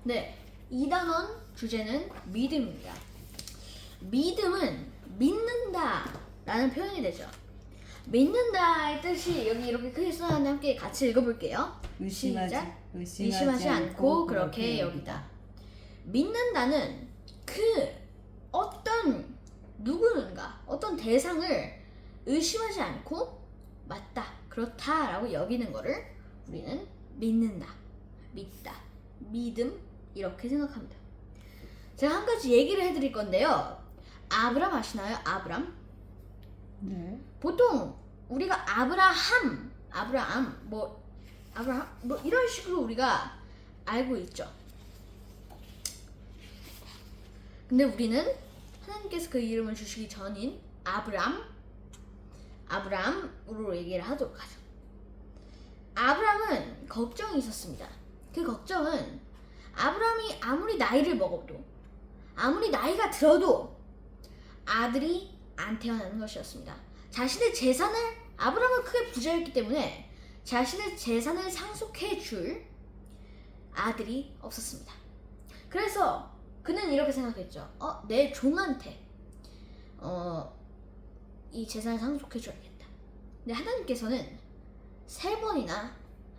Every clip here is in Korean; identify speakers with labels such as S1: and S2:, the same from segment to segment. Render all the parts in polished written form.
S1: 네, 이 단원 주제는 믿음입니다. 믿음은 믿는다 라는 표현이 되죠. 믿는다의 뜻이 여기 이렇게 크게 써놨는데 함께 같이 읽어볼게요. 의심하지 않고 그렇게 여기다. 믿는다는 그 어떤 누구는가 어떤 대상을 의심하지 않고 맞다 그렇다 라고 여기는 거를 우리는 믿는다, 믿다, 믿음 이렇게 생각합니다. 제가 한 가지 얘기를 해드릴 건데요. 아브람 아시나요? 아브람?
S2: 네.
S1: 보통 우리가 아브라함 뭐 이런 식으로 우리가 알고 있죠. 근데 우리는 하나님께서 그 이름을 주시기 전인 아브람으로 얘기를 하도록 하죠. 아브람은 걱정이 있었습니다. 그 걱정은 아브람이 아무리 나이를 먹어도 아무리 나이가 들어도 아들이 안 태어나는 것이었습니다. 자신의 재산을 아브람은 크게 부자였기 때문에 자신의 재산을 상속해 줄 아들이 없었습니다. 그래서 그는 이렇게 생각했죠. 내 종한테 이 재산을 상속해 줘야겠다. 근데 하나님께서는 3번이나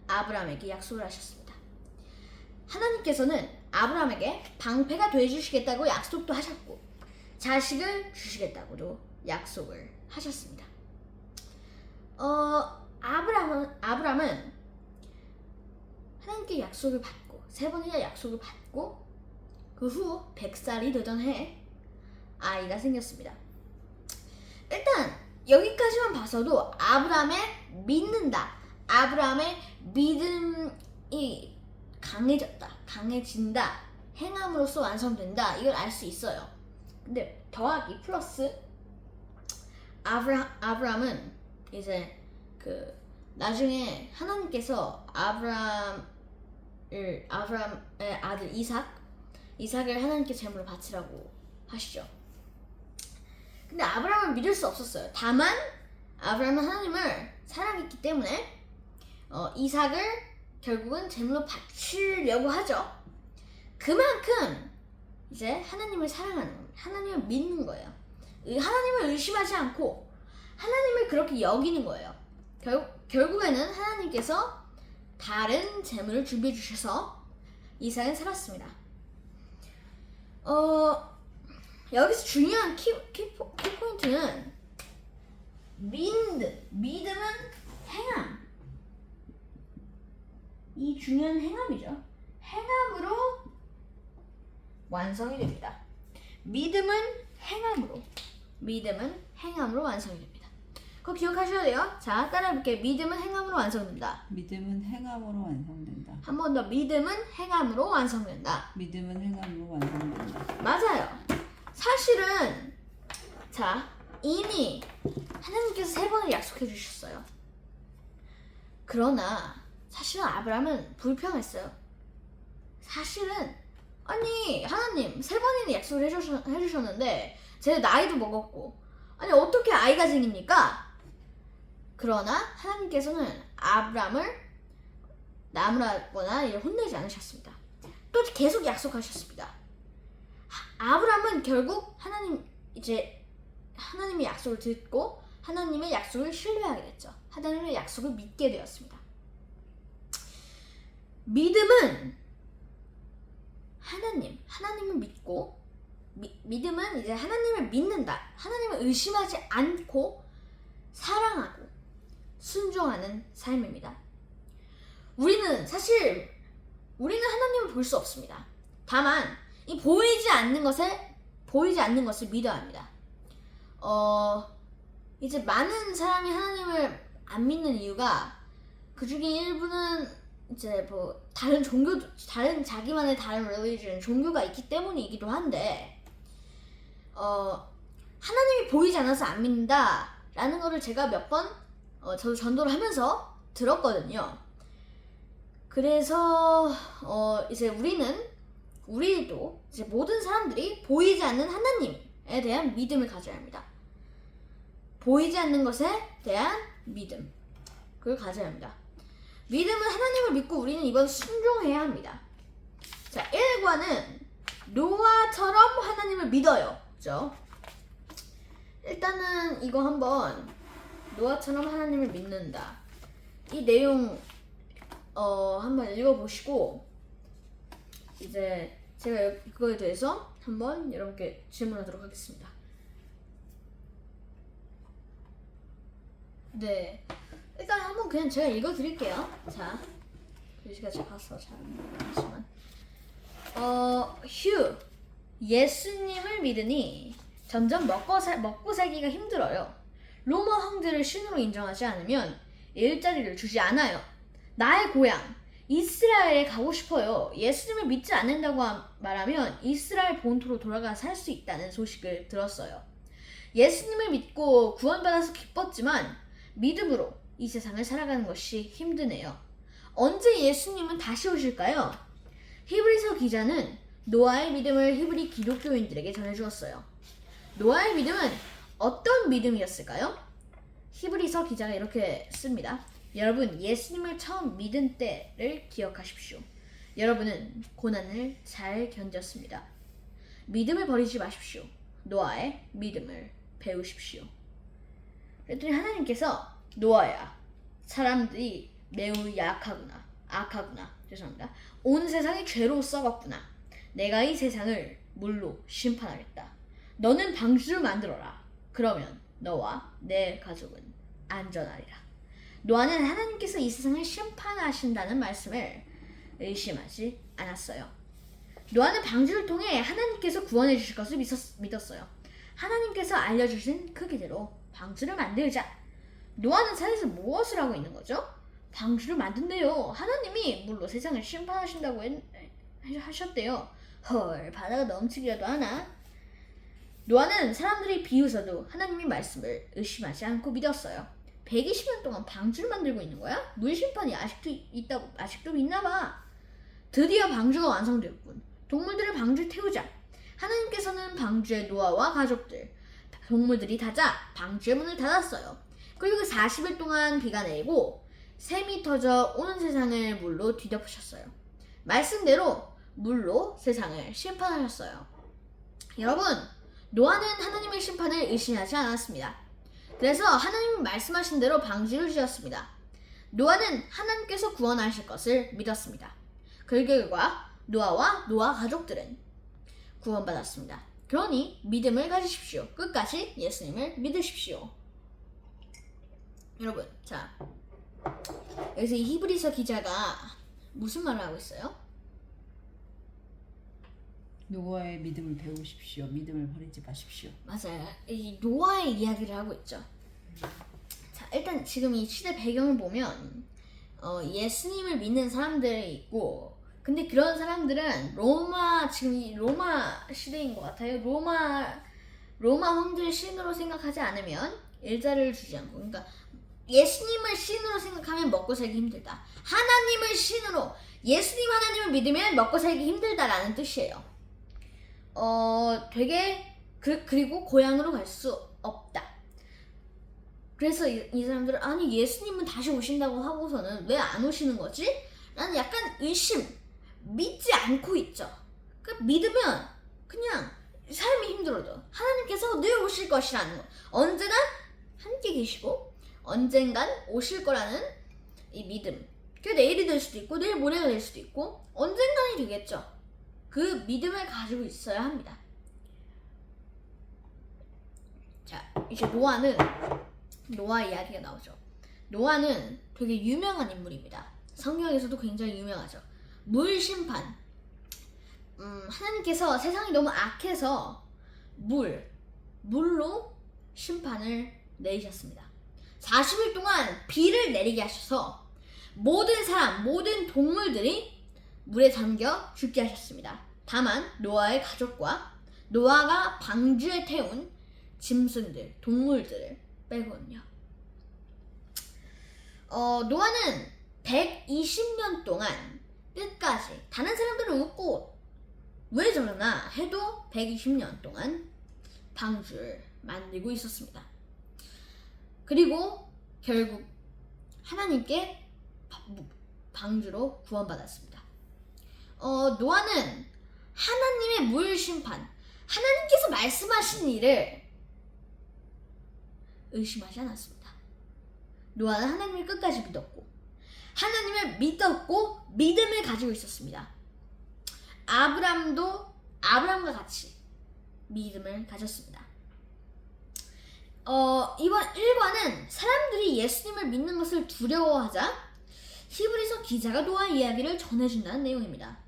S1: 아브람에게 약속을 하셨습니다. 하나님께서는 아브람에게 방패가 되어주시겠다고 약속도 하셨고 자식을 주시겠다고도 약속을 하셨습니다. 아브람은 하나님께 약속을 받고 3번이나 약속을 받고 그 후 100살이 되던 해 아이가 생겼습니다. 일단 여기까지만 봐서도 아브람의 믿음이 강해진다, 행함으로써 완성된다 이걸 알 수 있어요. 근데 더하기 플러스 아브람은 이제 그 나중에 하나님께서 아브람의 아들 이삭을 하나님께 제물로 바치라고 하시죠. 근데 아브람은 믿을 수 없었어요. 다만 아브람은 하나님을 사랑했기 때문에 이삭을 결국은 제물로 바치려고 하죠. 그만큼 이제 하나님을 사랑하는 겁니다. 하나님을 믿는 거예요. 하나님을 의심하지 않고 하나님을 그렇게 여기는 거예요. 결국에는 하나님께서 다른 제물을 준비해 주셔서 이삭은 살았습니다. 여기서 중요한 키포인트는 믿음은 행함. 이 중요한 행함이죠. 행함으로 완성이 됩니다. 믿음은 행함으로 완성이 됩니다. 그거 기억하셔야 돼요. 자, 따라해볼게요. 믿음은 행함으로 완성된다.
S2: 믿음은 행함으로 완성된다.
S1: 한 번 더. 믿음은 행함으로 완성된다.
S2: 믿음은 행함으로 완성된다.
S1: 맞아요. 사실은 자, 이미 하나님께서 3번을 약속해 주셨어요. 그러나 사실은 아브람은 불평했어요. 사실은 아니 하나님 3번이나 약속을 해주셨는데 제 나이도 먹었고 아니 어떻게 아이가 생깁니까? 그러나 하나님께서는 아브람을 나무라거나 이를 혼내지 않으셨습니다. 또 계속 약속하셨습니다. 아브람은 결국 하나님의 약속을 듣고 하나님의 약속을 신뢰하게 됐죠. 하나님의 약속을 믿게 되었습니다. 믿음은 하나님을 믿고 믿음은 이제 하나님을 믿는다. 하나님을 의심하지 않고 사랑하고 순종하는 삶입니다. 우리는 하나님을 볼 수 없습니다. 다만 이 보이지 않는 것을 믿어야 합니다. 이제 많은 사람이 하나님을 안 믿는 이유가 그 중에 일부는 이제 뭐 다른 자기만의 다른 religion, 종교가 있기 때문이기도 한데 하나님이 보이지 않아서 안 믿는다라는 거를 제가 몇 번 저도 전도를 하면서 들었거든요. 그래서 이제 우리도 이제 모든 사람들이 보이지 않는 하나님에 대한 믿음을 가져야 합니다. 보이지 않는 것에 대한 믿음, 그걸 가져야 합니다. 믿음은 하나님을 믿고 우리는 이건 순종해야 합니다. 자, 1과 이스라엘과는 노아처럼 하나님을 믿어요. 그죠? 일단은 이거 한번 노아처럼 하나님을 믿는다. 이 내용 한번 읽어보시고 이제 제가 그거에 대해서 한번 여러분께 질문하도록 하겠습니다. 네, 일단 한번 그냥 제가 읽어드릴게요. 자, 글씨가 작아서 잘 모르겠지만 휴, 예수님을 믿으니 점점 먹고 살기가 힘들어요. 로마 황제를 신으로 인정하지 않으면 일자리를 주지 않아요. 나의 고향 이스라엘에 가고 싶어요. 예수님을 믿지 않는다고 말하면 이스라엘 본토로 돌아가 살 수 있다는 소식을 들었어요. 예수님을 믿고 구원받아서 기뻤지만 믿음으로 이 세상을 살아가는 것이 힘드네요. 언제 예수님은 다시 오실까요? 히브리서 기자는 노아의 믿음을 히브리 기독교인들에게 전해주었어요. 노아의 믿음은 어떤 믿음이었을까요? 히브리서 기자가 이렇게 씁니다. 여러분, 예수님을 처음 믿은 때를 기억하십시오. 여러분은 고난을 잘 견뎠습니다. 믿음을 버리지 마십시오. 노아의 믿음을 배우십시오. 그랬더니 하나님께서 노아야, 사람들이 매우 악하구나. 죄송합니다. 온 세상이 죄로 썩었구나. 내가 이 세상을 물로 심판하겠다. 너는 방주를 만들어라. 그러면 너와 내 가족은 안전하리라. 노아는 하나님께서 이 세상을 심판하신다는 말씀을 의심하지 않았어요. 노아는 방주를 통해 하나님께서 구원해 주실 것을 믿었어요. 하나님께서 알려주신 크기대로 방주를 만들자. 노아는 산에서 무엇을 하고 있는 거죠? 방주를 만든대요. 하나님이 물로 세상을 심판하신다고 하셨대요. 헐, 바다가 넘치기라도 하나? 노아는 사람들이 비웃어도 하나님의 말씀을 의심하지 않고 믿었어요. 120년 동안 방주를 만들고 있는 거야? 물 심판이 아직도 있나 봐. 드디어 방주가 완성되었군. 동물들을 방주에 태우자. 하나님께서는 방주에 노아와 가족들, 동물들이 타자 방주의 문을 닫았어요. 그리고 40일 동안 비가 내리고 샘이 터져 온 세상을 물로 뒤덮으셨어요. 말씀대로 물로 세상을 심판하셨어요. 여러분, 노아는 하나님의 심판을 의심하지 않았습니다. 그래서 하나님이 말씀하신 대로 방주를 지었습니다. 노아는 하나님께서 구원하실 것을 믿었습니다. 그 결과 노아와 노아 가족들은 구원받았습니다. 그러니 믿음을 가지십시오. 끝까지 예수님을 믿으십시오. 여러분, 자, 여기서 이 히브리서 기자가 무슨 말을 하고 있어요?
S2: 노아의 믿음을 배우십시오. 믿음을 버리지 마십시오.
S1: 맞아요. 이 노아의 이야기를 하고 있죠. 자, 일단 지금 이 시대 배경을 보면 예수님을 믿는 사람들이 있고, 근데 그런 사람들은 지금 이 로마 시대인 것 같아요. 로마 황제를 신으로 생각하지 않으면 일자리를 주지 않고, 그러니까 예수님을 신으로 생각하면 먹고 살기 힘들다. 하나님을 신으로, 예수님 하나님을 믿으면 먹고 살기 힘들다라는 뜻이에요. 그리고 고향으로 갈 수 없다. 그래서 이 사람들은 아니 예수님은 다시 오신다고 하고서는 왜 안 오시는 거지? 라는 약간 믿지 않고 있죠. 그러니까 믿으면 그냥 삶이 힘들어도 하나님께서 늘 오실 것이라는 거, 언제나 함께 계시고 언젠간 오실 거라는 이 믿음. 그게 내일이 될 수도 있고 내일 모레가 될 수도 있고 언젠간이 되겠죠. 그 믿음을 가지고 있어야 합니다. 자, 이제 노아 이야기가 나오죠. 노아는 되게 유명한 인물입니다. 성경에서도 굉장히 유명하죠. 물 심판. 하나님께서 세상이 너무 악해서 물로 심판을 내리셨습니다. 40일 동안 비를 내리게 하셔서 모든 사람, 모든 동물들이 물에 잠겨 죽게 하셨습니다. 다만 노아의 가족과 노아가 방주에 태운 짐승들, 동물들을 빼고는요. 노아는 120년 동안 끝까지 다른 사람들은 웃고 왜 저러나 해도 120년 동안 방주를 만들고 있었습니다. 그리고 결국 하나님께 방주로 구원받았습니다. 노아는 하나님의 무일심판, 하나님께서 말씀하신 일을 의심하지 않았습니다. 노아는 하나님을 끝까지 믿었고 하나님을 믿었고 믿음을 가지고 있었습니다. 아브람도 아브람과 같이 믿음을 가졌습니다. 이번 1과는 사람들이 예수님을 믿는 것을 두려워하자 히브리서 기자가 노아 이야기를 전해준다는 내용입니다.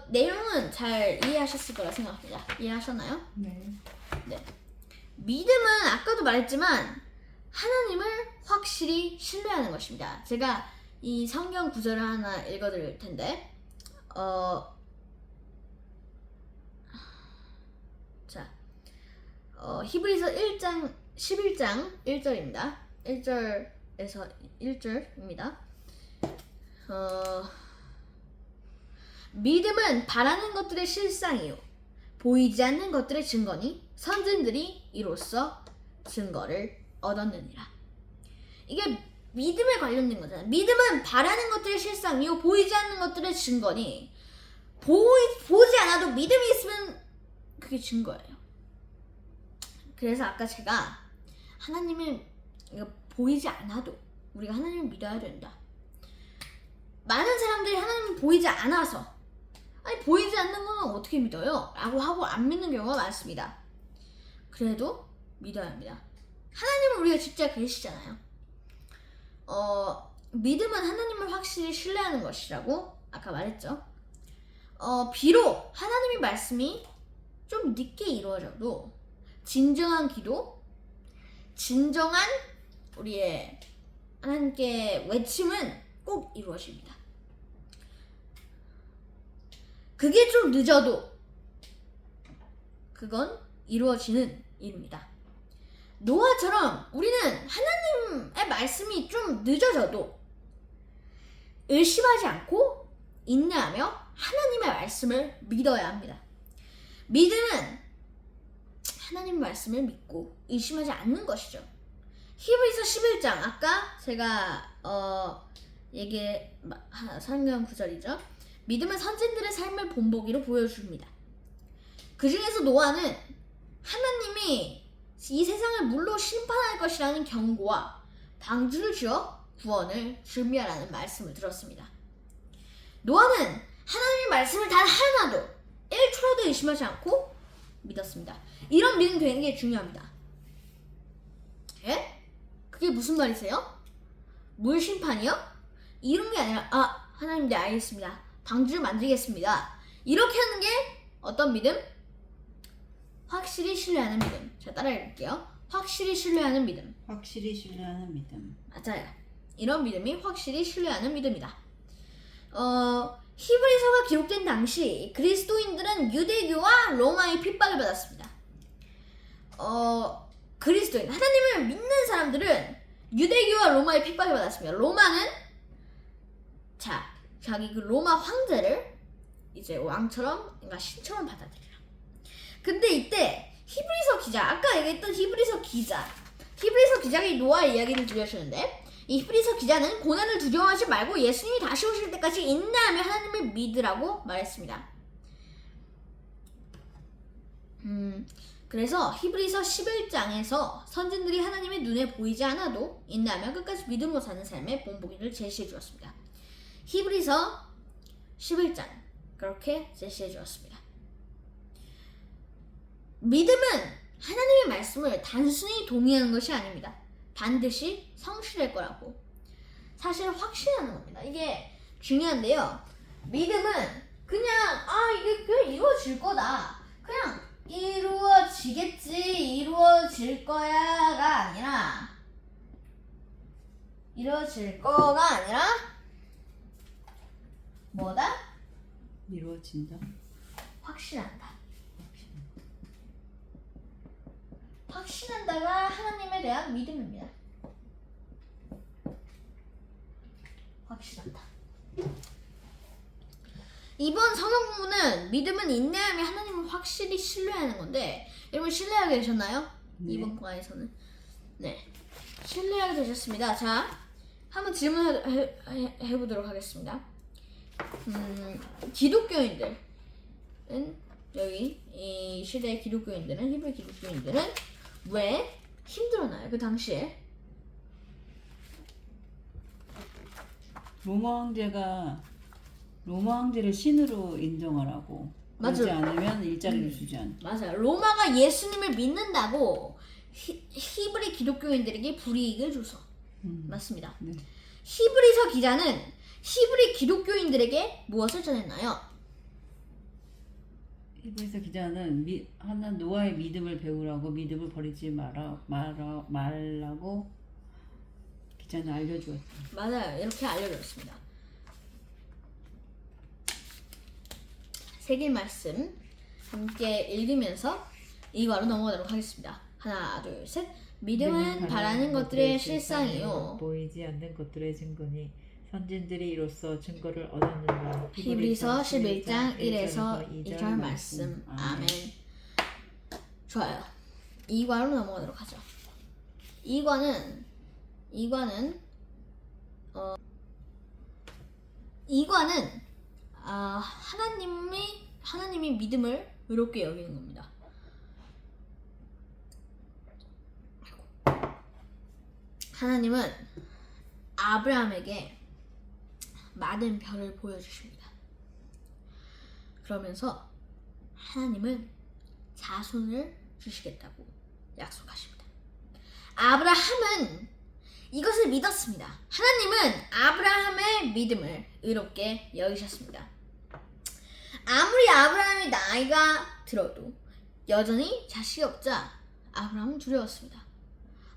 S1: 내용은 잘 이해하셨을 거라 생각합니다. 이해하셨나요?
S2: 네.
S1: 네. 믿음은 아까도 말했지만 하나님을 확실히 신뢰하는 것입니다. 제가 이 성경 구절을 하나 읽어드릴 텐데, 히브리서 11장 1절입니다. 1절에서 1절입니다. 믿음은 바라는 것들의 실상이요 보이지 않는 것들의 증거니 선진들이 이로써 증거를 얻었느니라. 이게 믿음에 관련된 거잖아요. 믿음은 바라는 것들의 실상이요 보이지 않는 것들의 증거니 보지 않아도 믿음이 있으면 그게 증거예요. 그래서 아까 제가 하나님을 보이지 않아도 우리가 하나님을 믿어야 된다. 많은 사람들이 하나님을 보이지 않아서 아니 보이지 않는 건 어떻게 믿어요? 라고 하고 안 믿는 경우가 많습니다. 그래도 믿어야 합니다. 하나님은 우리가 진짜 계시잖아요. 믿음은 하나님을 확실히 신뢰하는 것이라고 아까 말했죠. 비록 하나님의 말씀이 좀 늦게 이루어져도 진정한 기도, 진정한 우리의 하나님께 외침은 꼭 이루어집니다. 그게 좀 늦어도 그건 이루어지는 일입니다. 노아처럼 우리는 하나님의 말씀이 좀 늦어져도 의심하지 않고 인내하며 하나님의 말씀을 믿어야 합니다. 믿음은 하나님의 말씀을 믿고 의심하지 않는 것이죠. 히브리서 11장 아까 제가 성경 구절이죠. 믿음은 선진들의 삶을 본보기로 보여줍니다. 그 중에서 노아는 하나님이 이 세상을 물로 심판할 것이라는 경고와 방주를 지어 구원을 준비하라는 말씀을 들었습니다. 노아는 하나님의 말씀을 단 하나도 1초라도 의심하지 않고 믿었습니다. 이런 믿음 되는 게 중요합니다. 예? 그게 무슨 말이세요? 물 심판이요? 이런 게 아니라 하나님 네 알겠습니다. 방주를 만들겠습니다. 이렇게 하는 게 어떤 믿음? 확실히 신뢰하는 믿음. 제가 따라 읽을게요. 확실히 신뢰하는 믿음.
S2: 확실히 신뢰하는 믿음.
S1: 맞아요. 이런 믿음이 확실히 신뢰하는 믿음이다. 히브리서가 기록된 당시 그리스도인들은 유대교와 로마의 핍박을 받았습니다. 그리스도인, 하나님을 믿는 사람들은 유대교와 로마의 핍박을 받았습니다. 로마는 자기 그 로마 황제를 이제 왕처럼, 그러니까 신처럼 받아들여요. 근데 이때 히브리서 기자, 아까 얘기했던 히브리서 기자가 이 노아 이야기를 들려주는데 이 히브리서 기자는 고난을 두려워하지 말고 예수님이 다시 오실 때까지 인내하며 하나님을 믿으라고 말했습니다. 그래서 히브리서 11장에서 선진들이 하나님의 눈에 보이지 않아도 인내하며 끝까지 믿음으로 사는 삶의 본보기를 제시해 주었습니다. 히브리서 11장 그렇게 제시해 주었습니다. 믿음은 하나님의 말씀을 단순히 동의하는 것이 아닙니다. 반드시 성실할 거라고 사실 확신하는 겁니다. 이게 중요한데요. 믿음은 그냥 이게 그냥 이루어질 거다. 그냥 이루어지겠지, 이루어질 거야가 아니라 이루어질 거가 아니라 뭐다?
S2: 이루어진다.
S1: 확신한다. 확신한다가 하나님에 대한 믿음입니다. 확신한다. 이번 성경 공부는 믿음은 인내하며 하나님을 확실히 신뢰하는 건데 여러분 신뢰하게 되셨나요?
S2: 네.
S1: 이번 과에서는 네 신뢰하게 되셨습니다. 자 한번 질문해 보도록 하겠습니다. 기독교인들 여기 이 시대의 기독교인들은 히브리 기독교인들은 왜 힘들었나요? 그 당시에
S2: 로마 황제를 신으로 인정하라고. 그러지
S1: 맞아요.
S2: 않으면 일자리를 주지 않.
S1: 맞아요. 로마가 예수님을 믿는다고 히브리 기독교인들에게 불이익을 줘서 맞습니다.
S2: 네.
S1: 히브리서 기자는 히브리 기독교인들에게 무엇을 전했나요?
S2: 히브리서 기자는 하나 노아의 믿음을 배우라고 믿음을 버리지 말라고 기자는 알려주었죠.
S1: 맞아요. 이렇게 알려줬습니다. 세계 말씀 함께 읽으면서 이과로 넘어가도록 하겠습니다. 하나, 둘, 셋. 믿음은 바라는 것들의 실상이요.
S3: 보이지 않는 것들의 증거니 선진들이 이로써 증거를 얻었느니라.
S1: 히브리서 11장 1에서 2절 말씀. 아멘. 좋아요. 2과로 넘어가도록 하죠. 2과는 하나님이 믿음을 의롭게 여기는 겁니다. 하나님은 아브라함에게 많은 별을 보여주십니다. 그러면서 하나님은 자손을 주시겠다고 약속하십니다. 아브라함은 이것을 믿었습니다. 하나님은 아브라함의 믿음을 의롭게 여기셨습니다. 아무리 아브라함이 나이가 들어도 여전히 자식이 없자 아브라함은 두려웠습니다.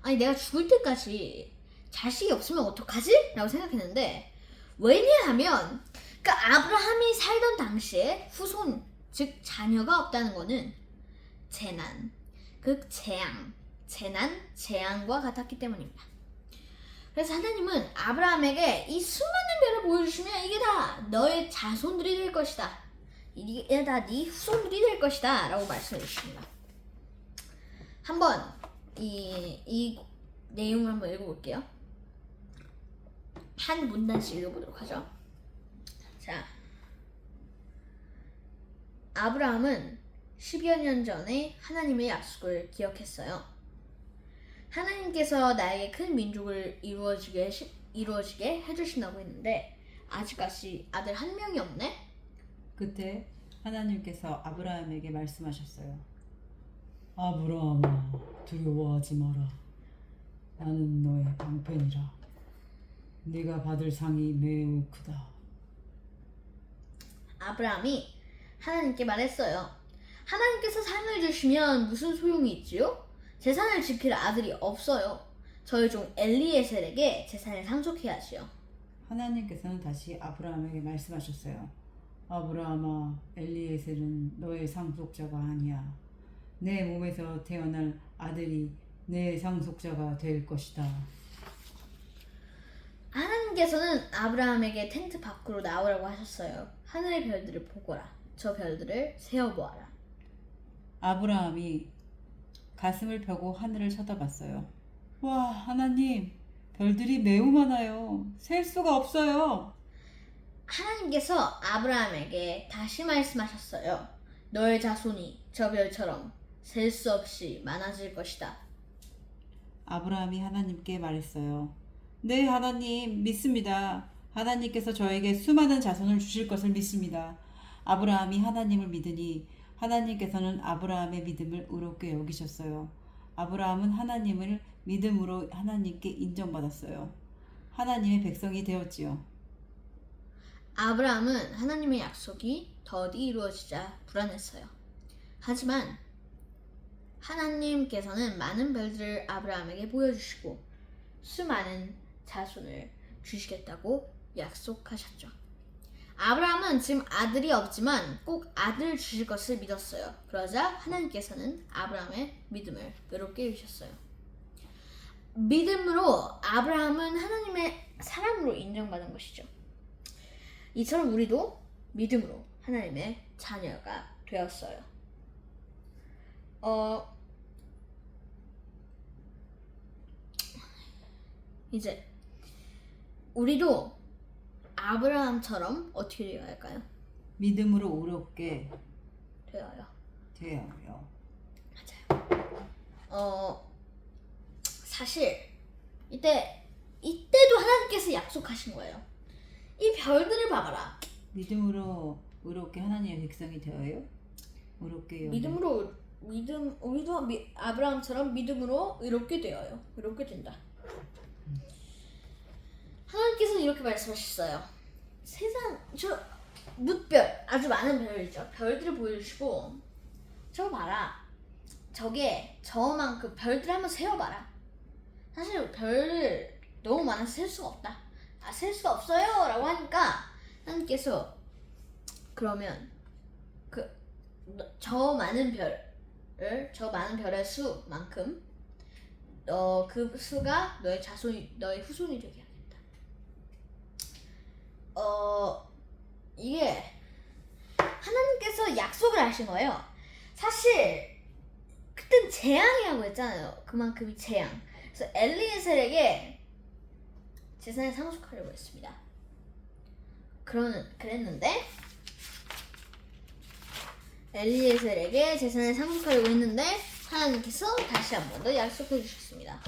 S1: 아니 내가 죽을 때까지 자식이 없으면 어떡하지? 라고 생각했는데 왜냐하면 그 아브라함이 살던 당시에 후손, 즉 자녀가 없다는 것은 재난, 재앙과 같았기 때문입니다. 그래서 하나님은 아브라함에게 이 수많은 별을 보여주시면 이게 다 너의 자손들이 될 것이다. 이게 다 네 후손들이 될 것이다 라고 말씀해 주십니다. 한번 이 내용을 한번 읽어볼게요. 한 문단씩 읽어보도록 하죠. 자, 아브라함은 10여 년 전에 하나님의 약속을 기억했어요. 하나님께서 나에게 큰 민족을 이루어지게 해주신다고 했는데 아직까지 아들 한 명이 없네?
S2: 그때 하나님께서 아브라함에게 말씀하셨어요. 아브라함아, 두려워하지 마라. 나는 너의 방편이라. 네가 받을 상이 매우 크다.
S1: 아브라함이 하나님께 말했어요. 하나님께서 상을 주시면 무슨 소용이 있지요? 재산을 지킬 아들이 없어요. 저희 종 엘리에셀에게 재산을 상속해야지요.
S2: 하나님께서는 다시 아브라함에게 말씀하셨어요. 아브라함아, 엘리에셀은 너의 상속자가 아니야. 내 몸에서 태어날 아들이 내 상속자가 될 것이다.
S1: 하나님께서는 아브라함에게 텐트 밖으로 나오라고 하셨어요. 하늘의 별들을 보거라. 저 별들을 세어보아라.
S2: 아브라함이 가슴을 펴고 하늘을 쳐다봤어요. 와, 하나님, 별들이 매우 많아요. 셀 수가 없어요.
S1: 하나님께서 아브라함에게 다시 말씀하셨어요. 너의 자손이 저 별처럼 셀 수 없이 많아질 것이다.
S2: 아브라함이 하나님께 말했어요. 네, 하나님, 믿습니다. 하나님께서 저에게 수많은 자손을 주실 것을 믿습니다. 아브라함이 하나님을 믿으니 하나님께서는 아브라함의 믿음을 의롭게 여기셨어요. 아브라함은 하나님을 믿음으로 하나님께 인정받았어요. 하나님의 백성이 되었지요.
S1: 아브라함은 하나님의 약속이 더디 이루어지자 불안했어요. 하지만 하나님께서는 많은 별들을 아브라함에게 보여주시고 수많은 자손을 주시겠다고 약속하셨죠. 아브라함은 지금 아들이 없지만 꼭 아들을 주실 것을 믿었어요. 그러자 하나님께서는 아브라함의 믿음을 의롭게 여기셨어요. 믿음으로 아브라함은 하나님의 사람으로 인정받은 것이죠. 이처럼 우리도 믿음으로 하나님의 자녀가 되었어요. 이제 우리도 아브라함처럼 어떻게 되어야 할까요?
S2: 믿음으로 의롭게
S1: 되어요.
S2: 되어요.
S1: 사실 이때도 하나님께서 약속하신 거예요. 이 별들을 봐봐라.
S2: 믿음으로 의롭게 하나님의 백성이 되어요. 의롭게
S1: 우리도 아브라함처럼 믿음으로 의롭게 되어요. 의롭게 된다. 하나님께서 이렇게 말씀하셨어요. 세상 저 뭇별 아주 많은 별이죠. 별들을 보여주시고 저거 봐라. 저게 저만큼 별들 한번 세어봐라. 사실 별을 너무 많아서 셀 수가 없다. 셀 수가 없어요 라고 하니까 하나님께서 그러면 저 많은 별의 수만큼 그 수가 너의 후손이 되게 하겠다. 이게 하나님께서 약속을 하신 거예요. 사실 그땐 재앙이라고 했잖아요. 그만큼이 재앙. 그래서 엘리에셀에게 재산을 상속하려고 했습니다. 그랬는데 엘리에셀에게 재산을 상속하려고 했는데 하나님께서 다시 한 번 더 약속해 주셨습니다.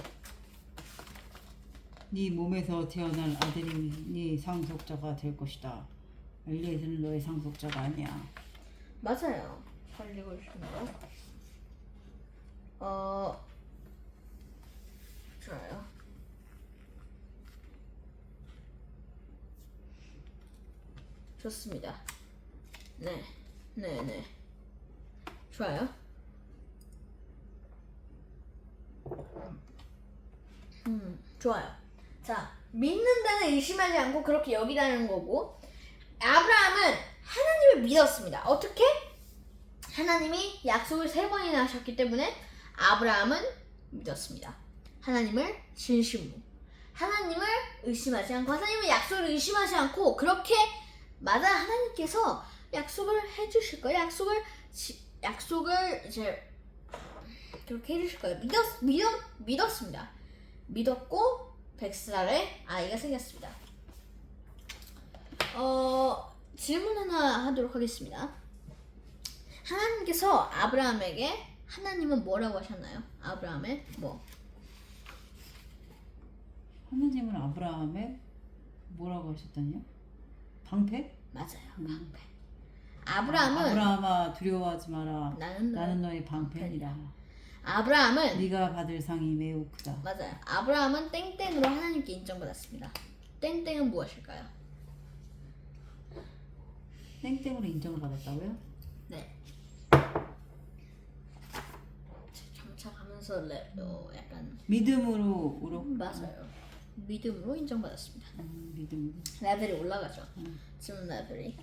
S2: 네 몸에서 태어날 아들이 네 상속자가 될 것이다. 엘리에셀은 너의 상속자가 아니야.
S1: 맞아요. 잘 읽어주시네요. 좋아요. 좋습니다. 네. 좋아요. 좋아요. 자, 믿는 데는 의심하지 않고 그렇게 여기다는 거고, 아브라함은 하나님을 믿었습니다. 어떻게? 하나님이 약속을 3번이나 하셨기 때문에 아브라함은 믿었습니다. 하나님을 진심으로. 하나님을 의심하지 않고, 하나님의 약속을 의심하지 않고, 그렇게 마다 하나님께서 약속을 해주실 거예요. 약속을 이제 그렇게 해주실 거예요. 믿었습니다. 믿었고 100살에 아이가 생겼습니다. 질문 하나 하도록 하겠습니다. 하나님께서 아브라함에게 하나님은 뭐라고 하셨나요? 아브라함의 뭐?
S2: 하나님은 아브라함에 뭐라고 하셨다니요? 방패?
S1: 맞아요. 방패. 아브라함은
S2: 아브라함아 두려워하지 마라.
S1: 나는
S2: 너의 방패니라.
S1: 아브라함은
S2: 네가 받을 상이 매우 크다.
S1: 맞아요. 아브라함은 땡땡으로 하나님께 인정받았습니다. 땡땡은 무엇일까요?
S2: 땡땡으로 인정을 받았다고요?
S1: 네. 점차 가면서 약간
S2: 믿음으로
S1: 맞아요. 믿음으로 인정받았습니다.
S2: 믿음으로.
S1: 레벨이 올라가죠. 지금 레벨이.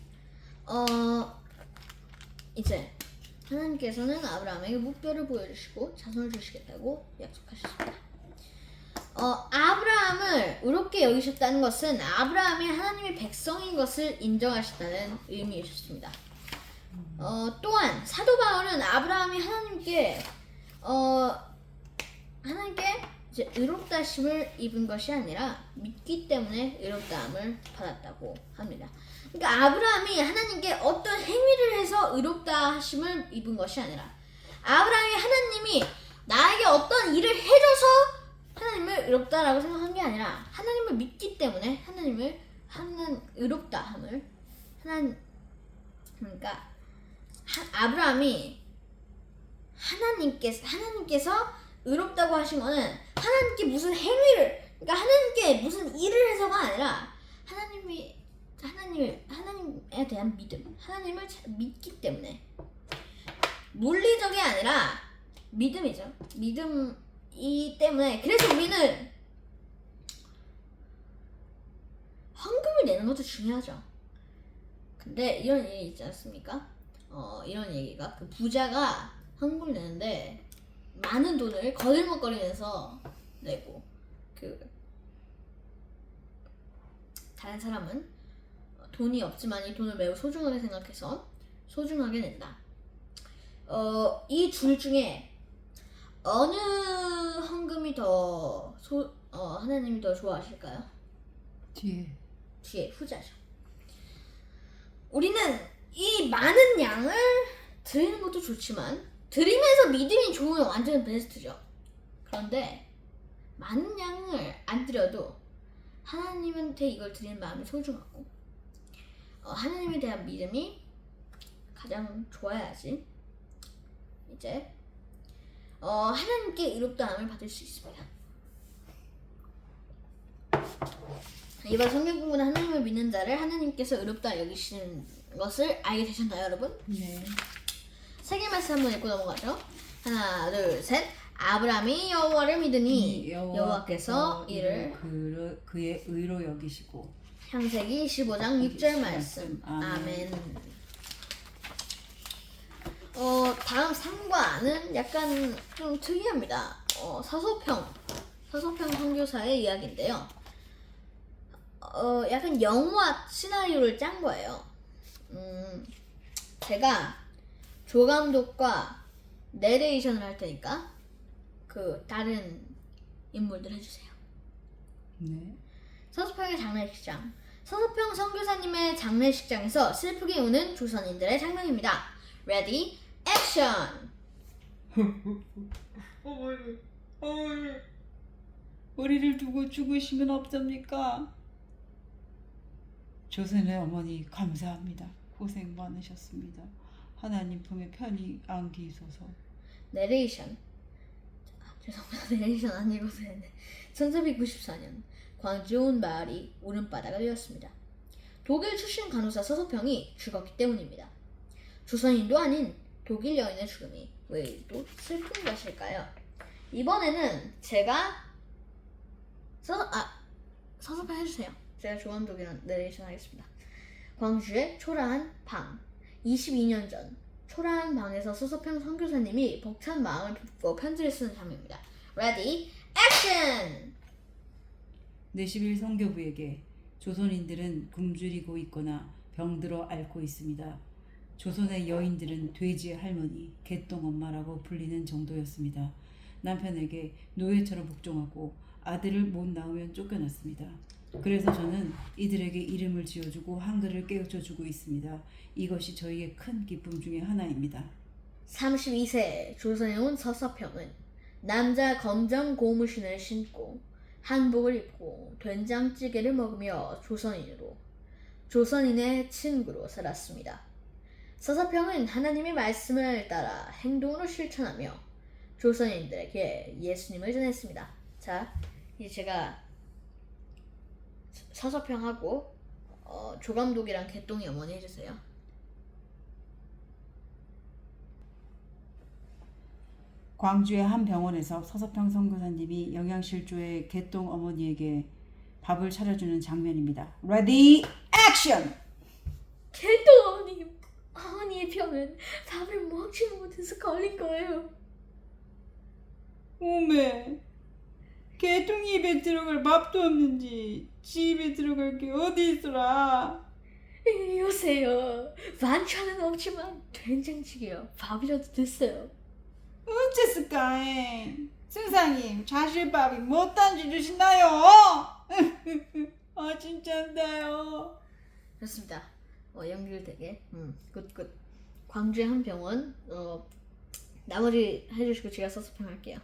S1: 이제 하나님께서는 아브라함에게 뭇별을 보여주시고 자손을 주시겠다고 약속하셨습니다. 아브라함을 의롭게 여기셨다는 것은 아브라함이 하나님의 백성인 것을 인정하셨다는 의미이셨습니다. 또한 사도 바울은 아브라함이 하나님께 이제 의롭다심을 입은 것이 아니라 믿기 때문에 의롭다함을 받았다고 합니다. 그러니까 아브라함이 하나님께 어떤 행위를 해서 의롭다 하심을 입은 것이 아니라 아브라함이 하나님이 나에게 어떤 일을 해줘서 하나님을 의롭다라고 생각한 게 아니라 하나님을 믿기 때문에 의롭다함을 그러니까 아브라함이 하나님께서 의롭다고 하신 거는 하나님께 무슨 행위를, 그러니까 하나님께 무슨 일을 해서가 아니라 하나님에 대한 믿음, 하나님을 믿기 때문에, 물리적이 아니라 믿음이죠. 믿음이 때문에. 그래서 우리는 헌금을 내는 것도 중요하죠. 근데 이런 얘기 있지 않습니까? 이런 얘기가 그 부자가 헌금을 내는데 많은 돈을 거들먹거리면서 내고 다른 사람은 돈이 없지만 이 돈을 매우 소중하게 생각해서 소중하게 낸다. 이 둘 중에 어느 헌금이 하나님이 더 좋아하실까요?
S2: 뒤에
S1: 후자죠. 우리는 이 많은 양을 드리는 것도 좋지만 드리면서 믿음이 좋으면 완전 베스트죠. 그런데 많은 양을 안 드려도 하나님한테 이걸 드리는 마음이 소중하고 하나님에 대한 믿음이 가장 좋아야지 이제 하나님께 의롭다함을 받을 수 있습니다. 이번 성경 공부는 하나님을 믿는 자를 하나님께서 의롭다 여기시는 것을 알게 되셨나요, 여러분?
S3: 네.
S1: 세계 말씀 한번 읽고 넘어가죠. 하나, 둘, 셋. 아브라함이 여호와를 믿으니 여호와께서 이를
S2: 그의 의로 여기시고.
S1: 창세기 25장 6절 말씀. 아멘. 다음 3과는 약간 좀 특이합니다. 서소평 선교사의 이야기인데요. 약간 영화 시나리오를 짠 거예요. 제가 조감독과 내레이션을 할 테니까 그 다른 인물들 해주세요.
S2: 네.
S1: 서소평의 장례식장. 서소평 선교사님의 장례식장에서 슬프게 우는 조선인들의 장면입니다. 레디, 액션!
S2: 어머니, 우리를 두고 죽으시면 없습니까? 조선의 어머니 감사합니다. 고생 많으셨습니다. 하나님 품에 편히 안기소서.
S1: 내레이션. 죄송합니다. 내레이션 안 읽어서 했네. 1494년 광주에 온 마을이 울음바다가 되었습니다. 독일 출신 간호사 서소평이 죽었기 때문입니다. 조선인도 아닌 독일 여인의 죽음이 왜 또 슬픈 것일까요? 이번에는 제가 서소평 해주세요. 제가 조감독이랑 내레이션 하겠습니다. 광주의 초라한 방. 22년 전 초라한 방에서 서소평 선교사님이 벅찬 마음을 품고 편지를 쓰는 장면입니다. 레디, 액션!
S2: 내 10일 선교부에게 조선인들은 굶주리고 있거나 병들어 앓고 있습니다. 조선의 여인들은 돼지의 할머니, 개똥 엄마라고 불리는 정도였습니다. 남편에게 노예처럼 복종하고 아들을 못 낳으면 쫓겨났습니다. 그래서 저는 이들에게 이름을 지어주고 한글을 깨우쳐주고 있습니다. 이것이 저희의 큰 기쁨 중에 하나입니다.
S1: 32세 조선에 온 서서평은 남자 검정 고무신을 신고 한복을 입고 된장찌개를 먹으며 조선인의 친구로 살았습니다. 서서평은 하나님의 말씀을 따라 행동으로 실천하며 조선인들에게 예수님을 전했습니다. 자, 이제 제가 서서평하고 조감독이랑 개똥이 어머니 해주세요.
S2: 광주의 한 병원에서 서서평 선교사님이 영양실조의 개똥 어머니에게 밥을 차려주는 장면입니다. 레디, 액션!
S1: 개똥 어머니의 병은 밥을 먹지 못해서 걸린 거예요.
S2: 오메, 개똥이 입에 들어갈 밥도 없는지 집에 들어갈 게 어디 있어라.
S1: 요새요 반찬은 없지만 된장찌개요 밥이라도 드세요.
S2: 어째서까에 승상님 자실밥이 못단지 주신다요. 아 진짜인데요.
S1: 좋습니다. 연결되게 굿. 광주의 한 병원 나머지 해주시고 제가 서서평할게요.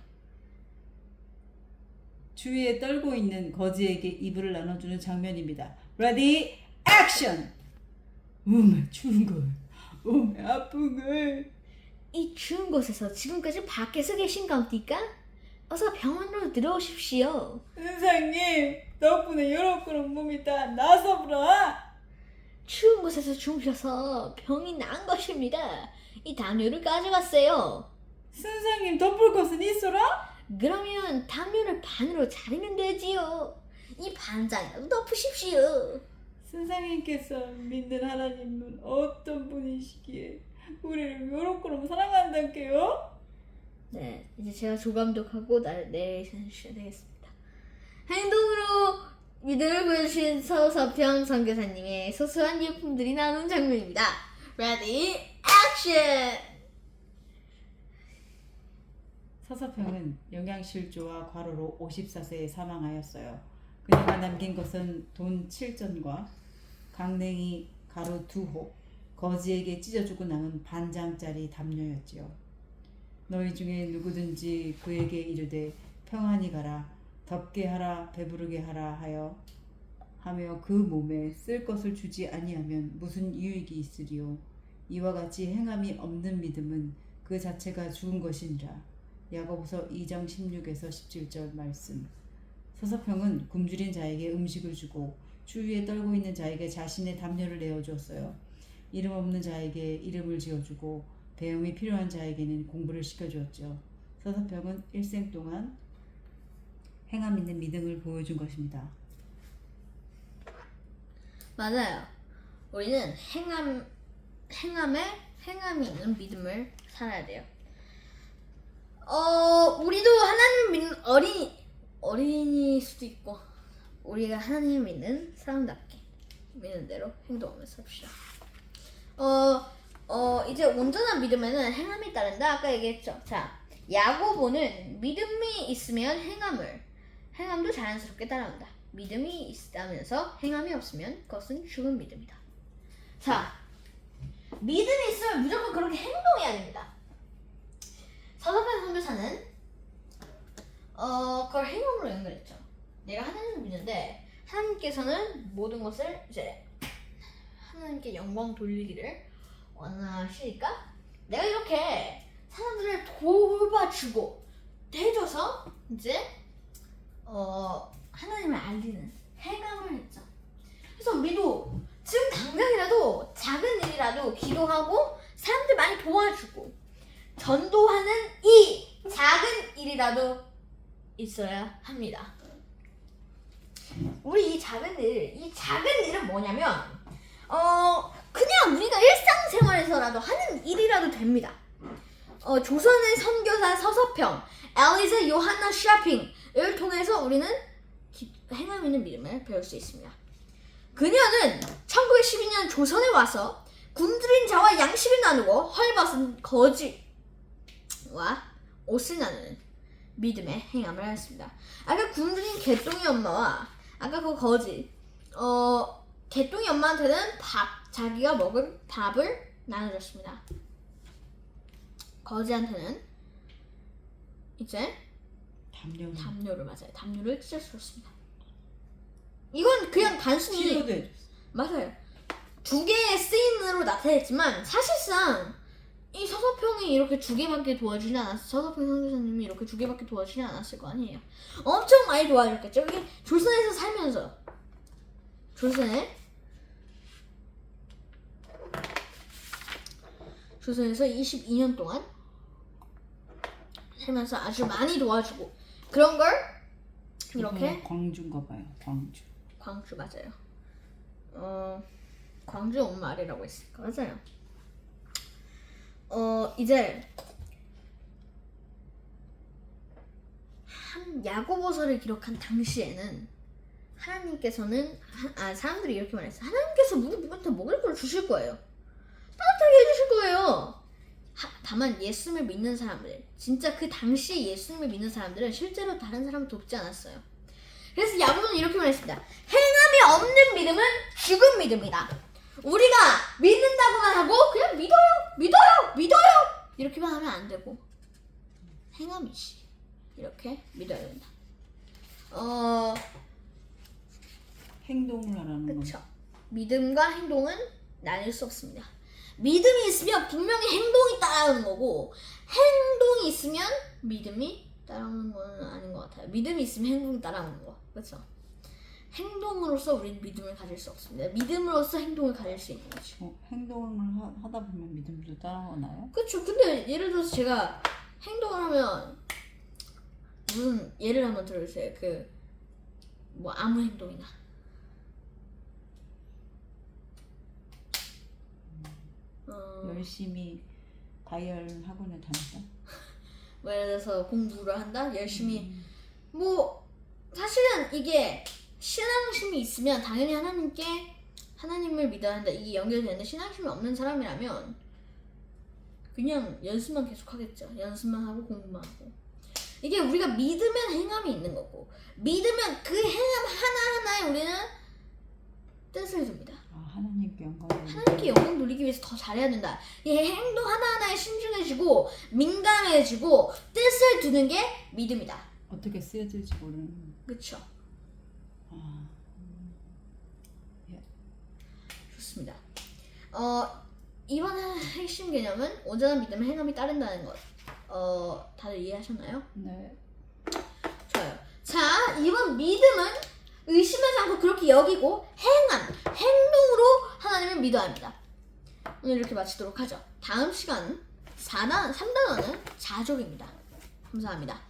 S2: 주위에 떨고 있는 거지에게 이불을 나눠주는 장면입니다. 레디, 액션! 오메 추운 걸, 오메 아픈 걸.
S1: 이 추운 곳에서 지금까지 밖에서 계신 겁니까? 어서 병원으로 들어오십시오.
S2: 선생님 덕분에 여러 그런 몸이 다 나서보라.
S1: 추운 곳에서 주무셔서 병이 난 것입니다. 이 담요를 가져갔어요.
S2: 선생님 덮을 것은 있어라?
S1: 그러면 담요를 반으로 자르면 되지요. 이 반장이라도 덮으십시오.
S2: 선생님께서 믿는 하나님은 어떤 분이시기에 우리를 요렇게로 사랑한다게요?
S1: 네, 이제 제가 조감독하고 내레이션 해주셔야 되겠습니다. 행동으로 믿음을 보여주신 서서평 선교사님의 소소한 예품들이 나오는 장면입니다. 레디, 액션!
S2: 서서평은 영양실조와 과로로 54세에 사망하였어요. 그녀가 남긴 것은 돈 7전과 강냉이 가루 2호, 거지에게 찢어주고 남은 반장짜리 담요였지요. 너희 중에 누구든지 그에게 이르되 평안히 가라 덥게 하라 배부르게 하라 하며 그 몸에 쓸 것을 주지 아니하면 무슨 유익이 있으리요. 이와 같이 행함이 없는 믿음은 그 자체가 죽은 것이니라. 야고보서 2장 16에서 17절 말씀. 서서평은 굶주린 자에게 음식을 주고 추위에 떨고 있는 자에게 자신의 담요를 내어주었어요. 이름 없는 자에게 이름을 지어주고 배움이 필요한 자에게는 공부를 시켜주었죠. 서서평은 일생 동안 행함 있는 믿음을 보여준 것입니다.
S1: 맞아요. 우리는 행함이 있는 믿음을 살아야 돼요. 우리도 하나님 믿는 어린이일 수도 있고, 우리가 하나님 믿는 사람답게 믿는 대로 행동하며 삽시다. 이제 온전한 믿음에는 행함이 따른다. 아까 얘기했죠. 자, 야고보는 믿음이 있으면 행함도 자연스럽게 따라온다. 믿음이 있다면서 행함이 없으면 그것은 죽은 믿음이다. 자, 믿음이 있으면 무조건 그렇게 행동이 아닙니다. 서서평 선교사는 그걸 행함으로 연결했죠. 내가 하나님을 믿는데 하나님께서는 모든 것을 이제 하나님께 영광 돌리기를 원하시니까 내가 이렇게 사람들을 돌봐주고 해줘서 이제 하나님을 알리는 행함을 했죠. 그래서 우리도 지금 당장이라도 작은 일이라도 기도하고 사람들 많이 도와주고 전도하는 이 작은 일이라도 있어야 합니다. 우리 이 작은 일은 뭐냐면 그냥 우리가 일상생활에서라도 하는 일이라도 됩니다. 조선의 선교사 서서평, 엘리자 요한나 샤핑을 통해서 우리는 행함 있는 믿음을 배울 수 있습니다. 그녀는 1912년 조선에 와서 굶주린 자와 양식을 나누고 헐벗은 거지와 옷을 나누는 믿음의 행함을 하였습니다. 아까 굶주린 개똥이 엄마와 아까 그 거지, 개똥이 엄마한테는 자기가 먹을 밥을 나눠줬습니다. 거지한테는 이제 담요를 찢어줬습니다. 이건 그냥 단순히
S2: 치료도 해줬어.
S1: 맞아요. 두 개의 쓰임으로 나타냈지만 사실상 이 서서평이 이렇게 두 개밖에 도와주지 않았어. 서서평 선교사님이 이렇게 두 개밖에 도와주지 않았을 거 아니에요. 엄청 많이 도와줬겠죠. 여기 조선에서 살면서 조선에서 22년 동안 살면서 아주 많이 도와주고 그런 걸 이렇게
S2: 광주인가 봐요.
S1: 광주 맞아요. 광주 엄마리라고 했으니까 맞아요. 이제 야고보서를 기록한 당시에는 하나님께서는 사람들이 이렇게 말했어요. 하나님께서 누구한테 먹을 걸 주실 거예요. 따뜻하게 해주실 거예요. 다만 예수님을 믿는 사람들, 진짜 그 당시에 예수님을 믿는 사람들은 실제로 다른 사람을 돕지 않았어요. 그래서 야고보는 이렇게 말했습니다. 행함이 없는 믿음은 죽은 믿음이다. 우리가 믿는다고만 하고 그냥 믿어요 이렇게만 하면 안 되고 행함이지 이렇게 믿어야 된다.
S2: 행동을 하라는 거.
S1: 그쵸. 믿음과 행동은 나뉠 수 없습니다. 믿음이 있으면 분명히 행동이 따라오는 거고 행동이 있으면 믿음이 따라오는 건 아닌 것 같아요. 믿음이 있으면 행동이 따라오는 거. 그렇죠. 행동으로서 우리는 믿음을 가질 수 없습니다. 믿음으로써 행동을 가질 수 있는 거죠.
S2: 행동을 하다 보면 믿음도 따라오나요?
S1: 그렇죠. 근데 예를 들어서 제가 행동을 하면 무슨 예를 한번 들어주세요. 아무 행동이나.
S2: 열심히 다이얼 학원에 다닌다.
S1: 예를 들어서 공부를 한다. 열심히 사실은 이게 신앙심이 있으면 당연히 하나님을 믿어야 한다. 이게 연결되는데 신앙심이 없는 사람이라면 그냥 연습만 계속 하겠죠. 연습만 하고 공부만 하고. 이게 우리가 믿으면 행함이 있는 거고 믿으면 그 행함 하나하나에 우리는 뜻을 줍니다.
S2: 하나님께 영광.
S1: 하나님께 영광 돌리기 위해서 더 잘해야 된다. 이 행동 하나하나에 신중해지고 민감해지고 뜻을 두는 게 믿음이다.
S2: 어떻게 쓰여질지 모르는.
S1: 그렇죠.
S2: 아,
S1: 좋습니다. 이번 핵심 개념은 온전한 믿음의 행함이 따른다는 것. 다들 이해하셨나요?
S2: 네.
S1: 좋아요. 자, 이번 믿음은 의심하지 않고 그렇게 여기고 행동으로 하나님을 믿어야 합니다. 오늘 이렇게 마치도록 하죠. 다음 시간 3단원은 자족입니다. 감사합니다.